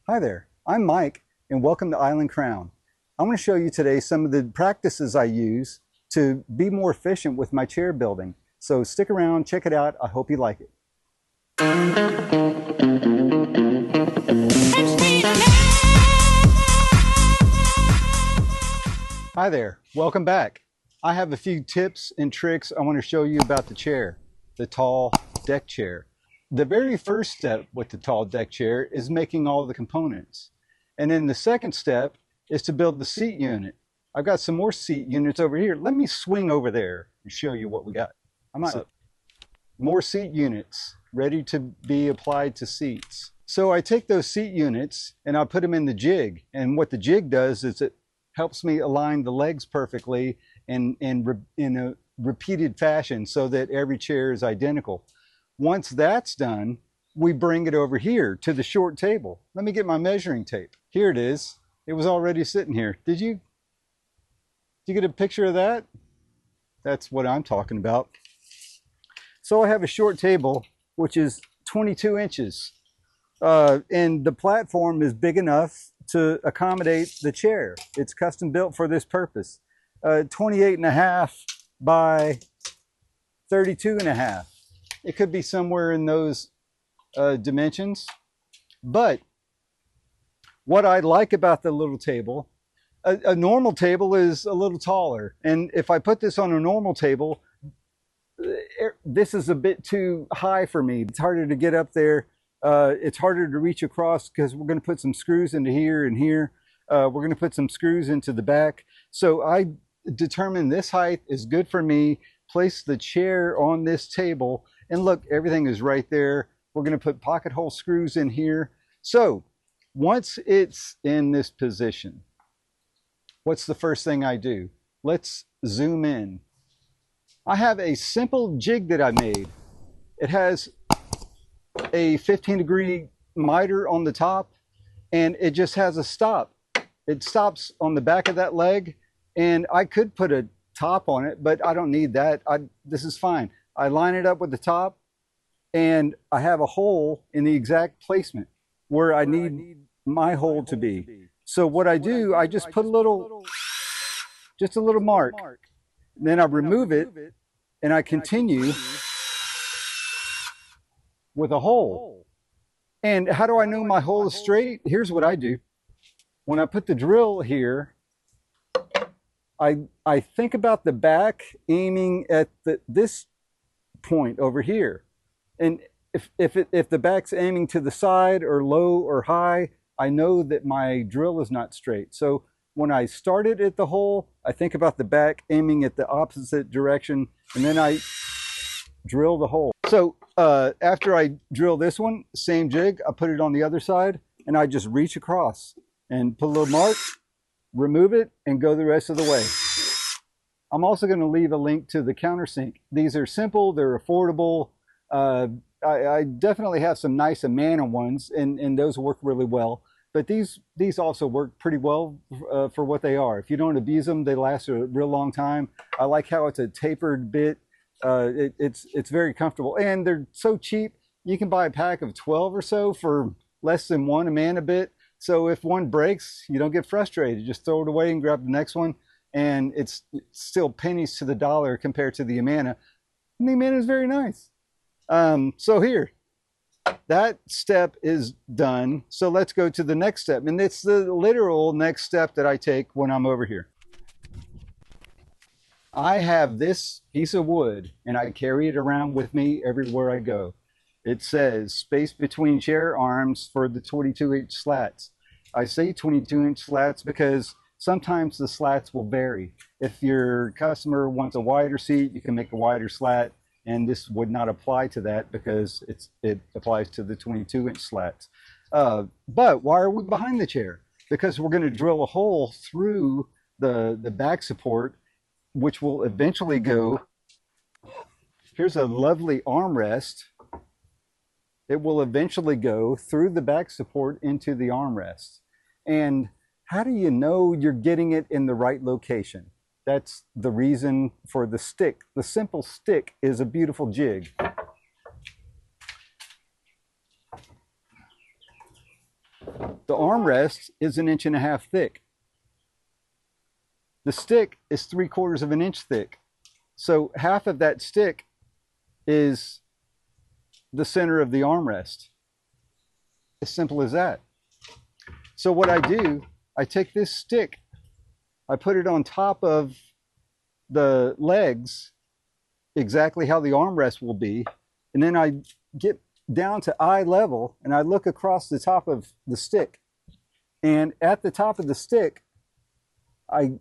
Hi there, I'm Mike and welcome to Island Crown. I'm going to show you today some of the practices I use to be more efficient with my chair building. So stick around, check it out. I hope you like it. Hi there, welcome back. I have a few tips and tricks I want to show you about the chair, the tall deck chair. The very first step with the tall deck chair is making all the components. And then the second step is to build the seat unit. I've got some more seat units over here. Let me swing over there and show you what we got. More seat units ready to be applied to seats. So I take those seat units and I put them in the jig. And what the jig does is it helps me align the legs perfectly in a repeated fashion so that every chair is identical. Once that's done, we bring it over here to the short table. Let me get my measuring tape. Here it is. It was already sitting here. Did you get a picture of that? That's what I'm talking about. So I have a short table, which is 22 inches. And the platform is big enough to accommodate the chair. It's custom built for this purpose. 28.5 by 32.5. It could be somewhere in those dimensions. But what I like about the little table, a normal table is a little taller. And if I put this on a normal table, this is a bit too high for me. It's harder to get up there. It's harder to reach across because we're going to put some screws into here and here. We're going to put some screws into the back. So I determined this height is good for me. Place the chair on this table. And look, everything is right there. We're going to put pocket hole screws in here. So once it's in this position, what's the first thing I do? Let's zoom in. I have a simple jig that I made. It has a 15-degree miter on the top, and it just has a stop. It stops on the back of that leg, and I could put a top on it, but I don't need that. This is fine. I line it up with the top, and I have a hole in the exact placement where I need my hole to be. So what I do, I just put just a little mark. Then I remove it, and I continue with a hole. And how do I know my hole is straight? Here's what I do. When I put the drill here, I think about the back aiming at this point over here. And if the back's aiming to the side or low or high, I know that my drill is not straight. So when I start it at the hole, I think about the back aiming at the opposite direction, and then I drill the hole. So after I drill this one, same jig, I put it on the other side, and I just reach across and put a little mark, remove it, and go the rest of the way. I'm also going to leave a link to the countersink. These are simple, they're affordable. I definitely have some nice Amana ones, and those work really well. But these also work pretty well for what they are. If you don't abuse them, they last a real long time. I like how it's a tapered bit. It's very comfortable, and they're so cheap. You can buy a pack of 12 or so for less than one Amana bit. So if one breaks, you don't get frustrated. Just throw it away and grab the next one. And it's still pennies to the dollar compared to the Amana. And the Amana is very nice. So here, that step is done. So let's go to the next step. And it's the literal next step that I take when I'm over here. I have this piece of wood and I carry it around with me everywhere I go. It says space between chair arms for the 22-inch slats. I say 22-inch slats because sometimes the slats will vary. If your customer wants a wider seat, you can make a wider slat, and this would not apply to that because it applies to the 22-inch slats. But why are we behind the chair? Because we're going to drill a hole through the back support, which will eventually go. Here's a lovely armrest. It will eventually go through the back support into the armrest. And how do you know you're getting it in the right location? That's the reason for the stick. The simple stick is a beautiful jig. The The armrest is 1.5 inches thick. The stick is 3/4 of an inch thick. So half of that stick is the center of the armrest. As simple as that. So what I do, I take this stick, I put it on top of the legs, exactly how the armrest will be, and then I get down to eye level and I look across the top of the stick. And at the top of the stick, I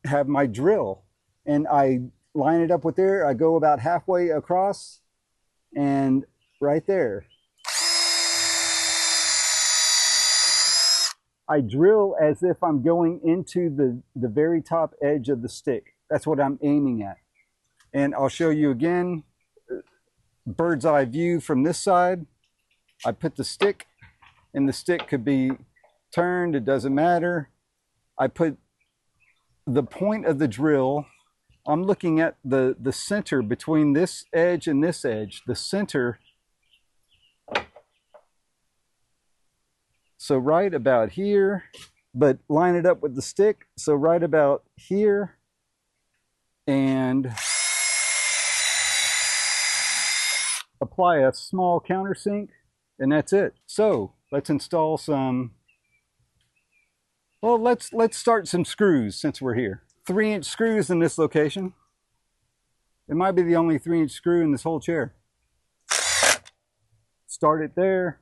have my drill and I line it up with there. I go about halfway across and right there. I drill as if I'm going into the very top edge of the stick. That's what I'm aiming at. And I'll show you again, bird's eye view from this side. I put the stick, and the stick could be turned, it doesn't matter. I put the point of the drill, I'm looking at the center between this edge and this edge, the center. So right about here, but line it up with the stick. So right about here, and apply a small countersink, and that's it. So let's install some, well, let's start some screws since we're here. 3-inch screws in this location. It might be the only 3-inch screw in this whole chair. Start it there.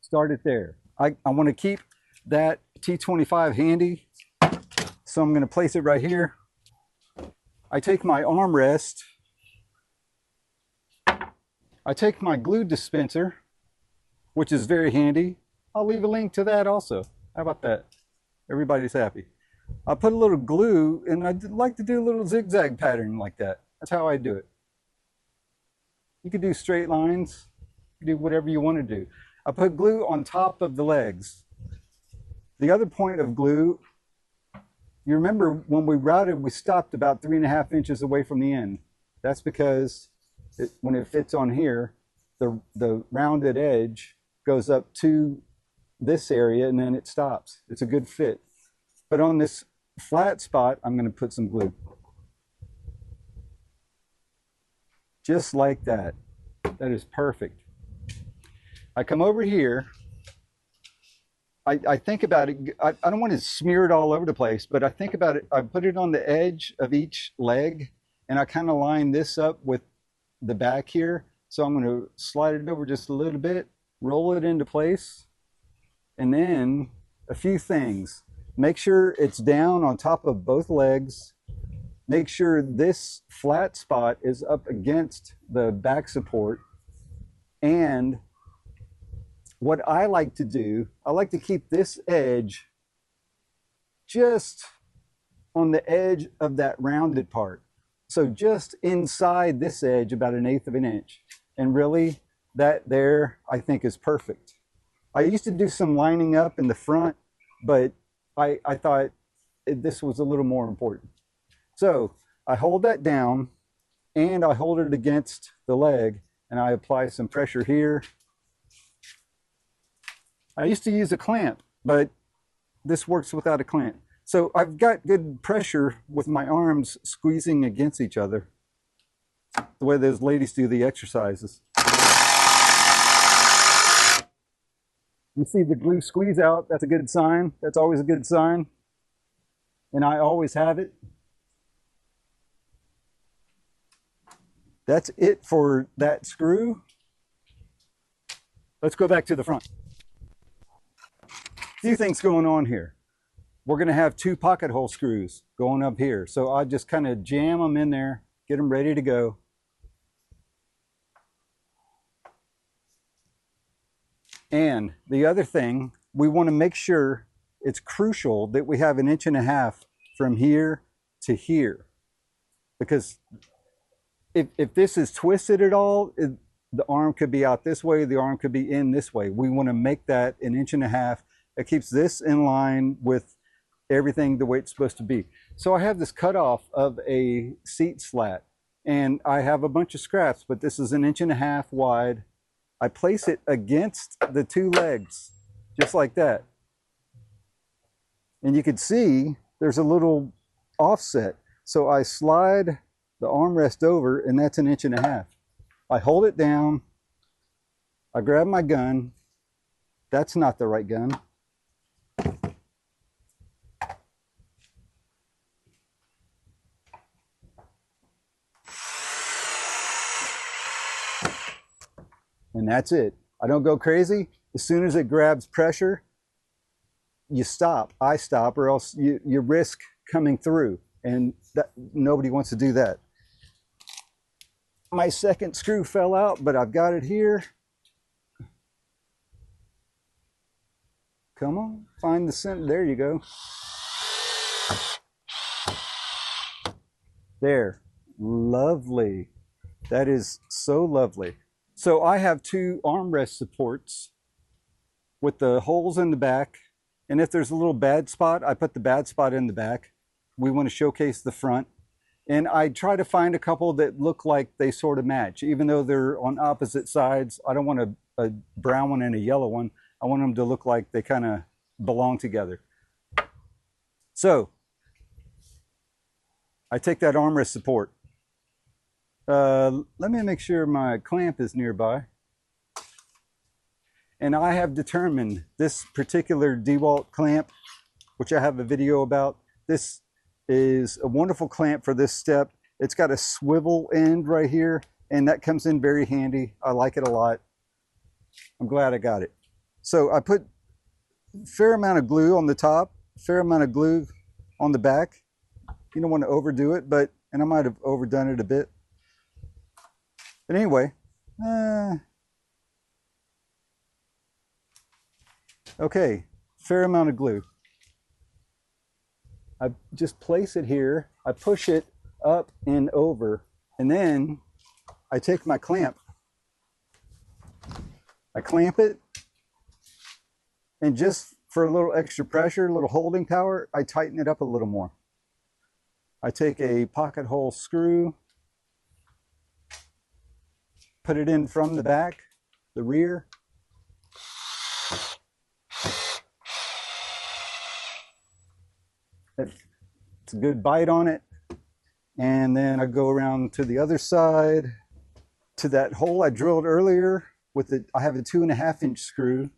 Start it there. I want to keep that T25 handy, so I'm going to place it right here. I take my armrest. I take my glue dispenser, which is very handy. I'll leave a link to that also. How about that? Everybody's happy. I'll put a little glue, and I like to do a little zigzag pattern like that. That's how I do it. You can do straight lines. You can do whatever you want to do. I put glue on top of the legs. The other point of glue, you remember when we routed, we stopped about 3.5 inches away from the end. That's because when it fits on here, the rounded edge goes up to this area and then it stops. It's a good fit. But on this flat spot, I'm going to put some glue. Just like that. That is perfect. I come over here. I think about it. I don't want to smear it all over the place, but I think about it. I put it on the edge of each leg, and I kind of line this up with the back here. So I'm going to slide it over just a little bit, roll it into place, and then a few things. Make sure it's down on top of both legs. Make sure this flat spot is up against the back support. And what I like to do, I like to keep this edge just on the edge of that rounded part. So just inside this edge, about 1/8 of an inch. And really, that there, I think, is perfect. I used to do some lining up in the front, but I thought this was a little more important. So I hold that down, and I hold it against the leg, and I apply some pressure here. I used to use a clamp, but this works without a clamp. So I've got good pressure with my arms squeezing against each other, the way those ladies do the exercises. You see the glue squeeze out, that's a good sign. That's always a good sign. And I always have it. That's it for that screw. Let's go back to the front. A few things going on here. We're going to have 2 pocket hole screws going up here. So I just kind of jam them in there, get them ready to go. And the other thing, we want to make sure it's crucial that we have 1.5 inches from here to here. Because if this is twisted at all, the arm could be out this way, the arm could be in this way. We want to make that 1.5 inches. It keeps this in line with everything the way it's supposed to be. So I have this cutoff of a seat slat, and I have a bunch of scraps, but this is 1.5 inches wide. I place it against the two legs, just like that. And you can see there's a little offset. So I slide the armrest over, and that's 1.5 inches. I hold it down, I grab my gun. That's not the right gun. And that's it. I don't go crazy. As soon as it grabs pressure, you stop. I stop, or else you risk coming through. And nobody wants to do that. My second screw fell out, but I've got it here. Come on, find the center. There you go. There. Lovely. That is so lovely. So I have 2 armrest supports with the holes in the back. And if there's a little bad spot, I put the bad spot in the back. We want to showcase the front. And I try to find a couple that look like they sort of match. Even though they're on opposite sides, I don't want a brown one and a yellow one. I want them to look like they kind of belong together. So I take that armrest support. Let me make sure my clamp is nearby. And I have determined this particular DeWalt clamp, which I have a video about. This is a wonderful clamp for this step. It's got a swivel end right here, and that comes in very handy. I like it a lot. I'm glad I got it. So I put a fair amount of glue on the top, a fair amount of glue on the back. You don't want to overdo it, and I might have overdone it a bit. But anyway, okay, fair amount of glue. I just place it here, I push it up and over, and then I take my clamp. I clamp it, and just for a little extra pressure, a little holding power, I tighten it up a little more. I take a pocket hole screw, put it in from the back, the rear. It's a good bite on it. And then I go around to the other side to that hole I drilled earlier with it. I have a 2.5 inch screw.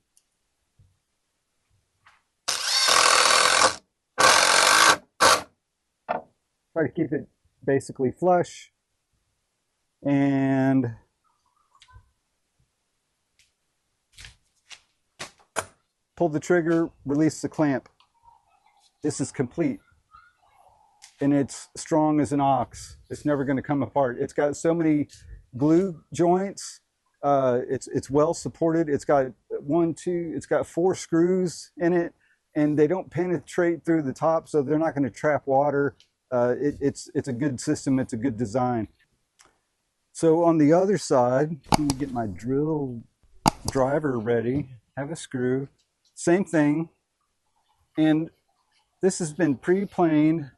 Try to keep it basically flush. And pull the trigger, release the clamp. This is complete. And it's strong as an ox. It's never going to come apart. It's got so many glue joints. It's well supported. It's got it's got 4 screws in it, and they don't penetrate through the top, so they're not going to trap water. It's a good system. It's a good design. So on the other side, let me get my drill driver ready. Have a screw. Same thing. And this has been pre-planed.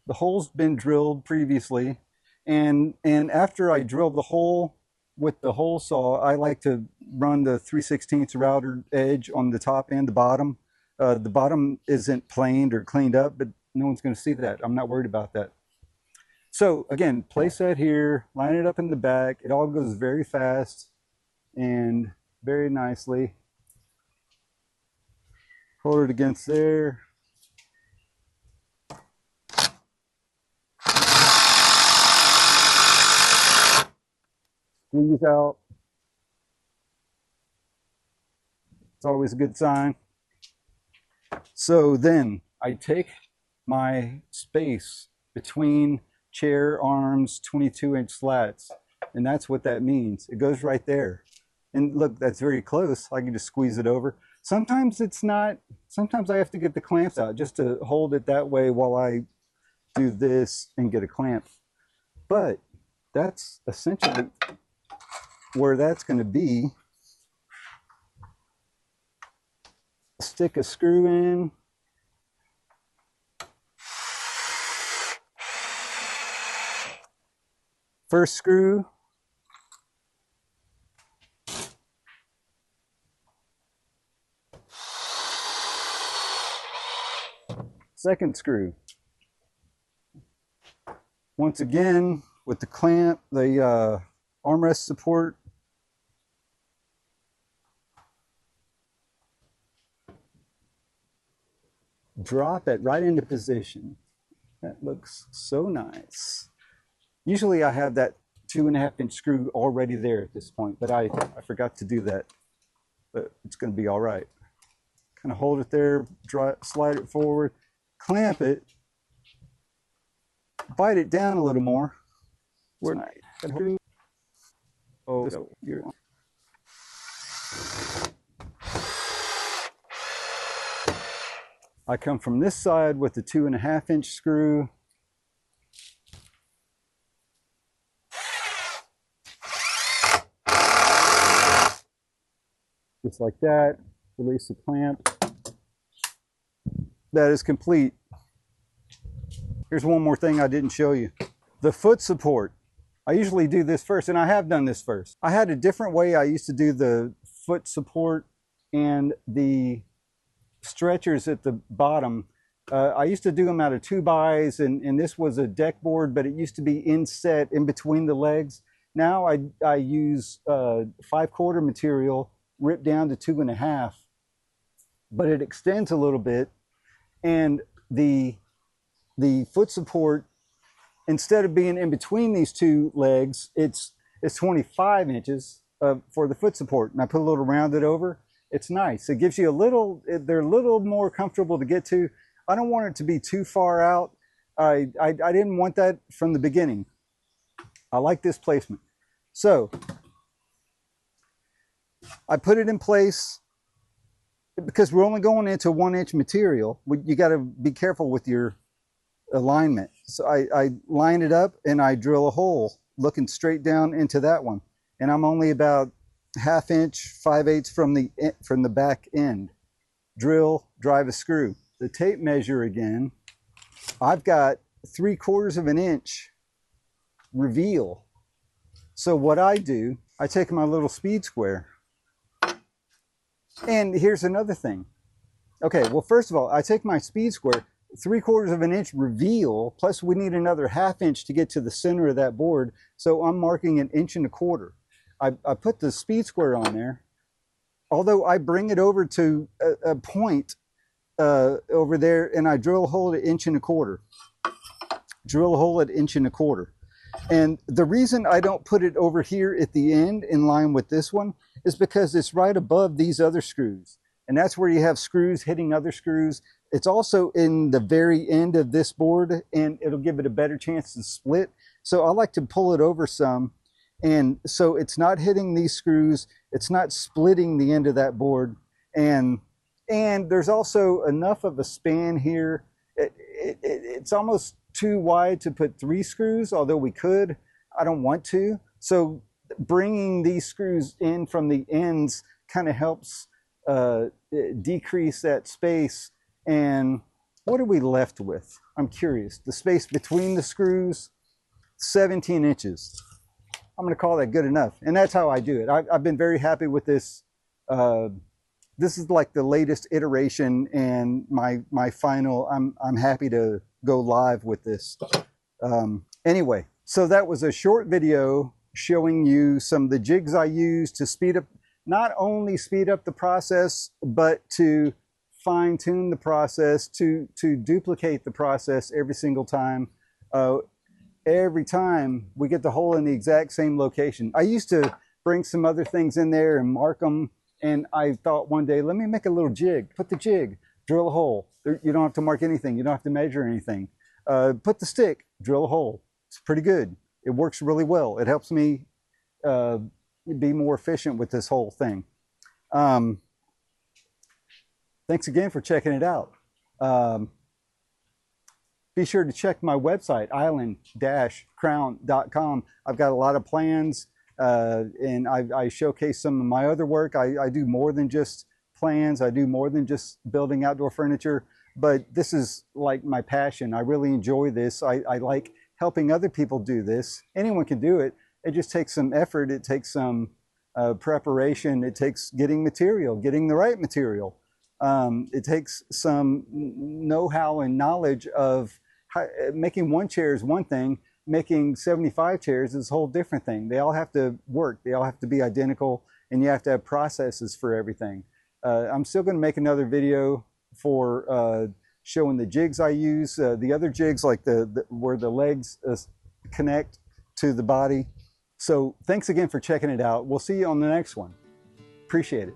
The hole's been drilled previously. And after I drill the hole with the hole saw, I like to run the 3/16 router edge on the top and the bottom. The bottom isn't planed or cleaned up, but no one's going to see that. I'm not worried about that. So again, place that here, line it up in the back. It all goes very fast and very nicely. Hold it against there. Squeeze out. It's always a good sign. So then I take my space between chair arms, 22-inch slats, and that's what that means. It goes right there. And look, that's very close. I can just squeeze it over. Sometimes it's not. Sometimes I have to get the clamps out just to hold it that way while I do this and get a clamp. But that's essentially where that's going to be. Stick a screw in. First screw. second screw. Once again, with the clamp, the armrest support. Drop it right into position. That looks so nice. Usually I have that 2.5-inch screw already there at this point, but I forgot to do that. But it's going to be all right. Kind of hold it there, slide it forward, clamp it, bite it down a little more. Oh, you're I come from this side with the 2.5-inch screw. Just like that, release the clamp. That is complete. Here's one more thing I didn't show you. The foot support. I usually do this first, and I have done this first. I had a different way I used to do the foot support and the stretchers at the bottom. I used to do them out of 2x, and this was a deck board, but it used to be inset in between the legs. Now I use 5/4 material, ripped down to 2.5, but it extends a little bit, and the foot support, instead of being in between these two legs, it's 25 inches for the foot support, and I put a little rounded over. It's nice. It gives you a little, they're a little more comfortable to get to. I don't want it to be too far out. I didn't want that from the beginning. I like this placement. So I put it in place because we're only going into 1-inch material. You got to be careful with your alignment. So I line it up and I drill a hole looking straight down into that one. And I'm only about 1/2 inch, 5/8 from the back end. Drill, drive a screw. The tape measure again, I've got 3/4 inch reveal. So what I do, I take my little speed square. And here's another thing. Okay, well, first of all, I take my speed square, 3/4 inch reveal, plus we need another 1/2 inch to get to the center of that board. So I'm marking 1.25 inches. I put the speed square on there, although I bring it over to a point over there, and I drill a hole at 1.25 inches. Drill a hole at 1.25 inches. And the reason I don't put it over here at the end in line with this one is because it's right above these other screws. And that's where you have screws hitting other screws. It's also in the very end of this board, and it'll give it a better chance to split. So I like to pull it over some. And so it's not hitting these screws, it's not splitting the end of that board, and there's also enough of a span here. It's almost too wide to put 3 screws, although we could. I don't want to. So bringing these screws in from the ends kind of helps decrease that space. And what are we left with? I'm curious. The space between the screws, 17 inches. I'm going to call that good enough. And that's how I do it. I've been very happy with this. This is like the latest iteration and my final. I'm happy to go live with this. Anyway, so that was a short video showing you some of the jigs I use to speed up, not only speed up the process, but to fine tune the process, to duplicate the process every single time. Every time we get the hole in the exact same location. I used to bring some other things in there and mark them, and I thought one day, let me make a little jig. Put the jig, drill a hole. You don't have to mark anything. You don't have to measure anything. Put the stick, drill a hole. It's pretty good. It works really well. It helps me be more efficient with this whole thing. Thanks again for checking it out. Be sure to check my website, island-crown.com. I've got a lot of plans, and I showcase some of my other work. I do more than just plans. I do more than just building outdoor furniture, but this is like my passion. I really enjoy this. I like helping other people do this. Anyone can do it. It just takes some effort. It takes some preparation. It takes getting material, getting the right material. It takes some know-how and knowledge of making one chair is one thing, making 75 chairs is a whole different thing. They all have to work, they all have to be identical, and you have to have processes for everything. I'm still going to make another video for showing the jigs I use, the other jigs like where the legs connect to the body. So thanks again for checking it out. We'll see you on the next one. Appreciate it.